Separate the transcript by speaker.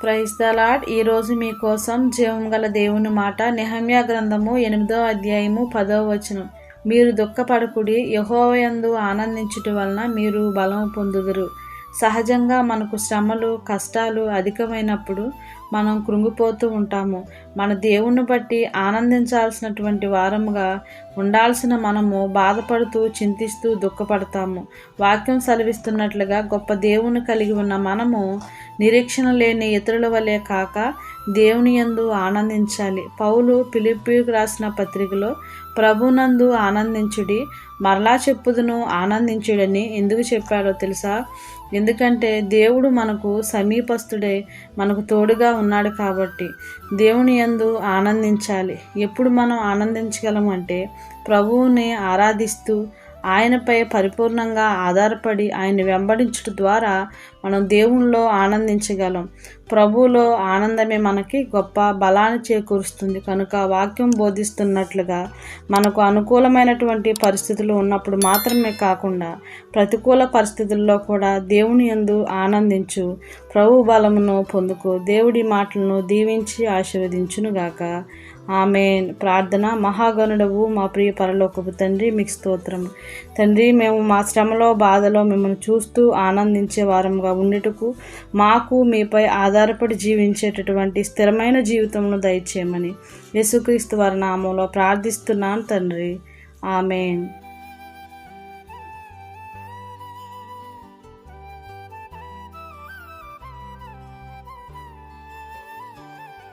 Speaker 1: Praise the lord. ఈరోజు మీకోసం జీవం గల దేవుని మాట, నెహెమ్యా గ్రంథము 8వ అధ్యాయము 10వ వచనం. మీరు దుఃఖపడకుడి, యెహోవా యందు ఆనందించుట వలన మీరు బలము పొందుదురు. సహజంగా మనకు శ్రమలు, కష్టాలు అధికమైనప్పుడు మనం కృంగిపోతూ ఉంటాము. మన దేవుణ్ణి బట్టి ఆనందించాల్సినటువంటి వారముగా ఉండాల్సిన మనము బాధపడుతూ, చింతిస్తూ, దుఃఖపడతాము. వాక్యం సెలవిస్తున్నట్లుగా గొప్ప దేవుని కలిగి ఉన్న మనము నిరీక్షణ లేని ఇతరుల వలె కాక దేవుని యందు ఆనందించాలి. పౌలు ఫిలిప్పీయులకు రాసిన పత్రికలో ప్రభునందు ఆనందించుడి, మరలా చెప్పుదును ఆనందించుడని ఎందుకు చెప్పాడో తెలుసా? ఎందుకంటే దేవుడు మనకు సమీపస్తుడై మనకు తోడుగా ఉన్నాడు కాబట్టి దేవుని యందు ఆనందించాలి. ఎప్పుడు మనం ఆనందించగలమంటే ప్రభువుని ఆరాధిస్తూ ఆయనపై పరిపూర్ణంగా ఆధారపడి ఆయన వెంబడించడం ద్వారా మనం దేవునిలో ఆనందించగలం. ప్రభువులో ఆనందమే మనకి గొప్ప బలాన్ని చేకూరుస్తుంది. కనుక వాక్యం బోధిస్తున్నట్లుగా మనకు అనుకూలమైనటువంటి పరిస్థితులు ఉన్నప్పుడు మాత్రమే కాకుండా ప్రతికూల పరిస్థితుల్లో కూడా దేవుని యందు ఆనందించు, ప్రభు బలమును పొందుకో. దేవుడి మాటలను దీవించి ఆశీర్వదించునుగాక. ఆమేన్. ప్రార్థన. మహాగణుడవు మా ప్రియ పరలోకపు తండ్రి, మీకు స్తోత్రం. తండ్రి, మేము మా శ్రమలో, బాధలో మిమ్మల్ని చూస్తూ ఆనందించే వారముగా ఉండుటకు, మాకు మీపై ఆధారపడి జీవించేటటువంటి స్థిరమైన జీవితమును దయచేయమని యేసుక్రీస్తు వారి నామములో ప్రార్థిస్తున్నాను తండ్రి. ఆమేన్.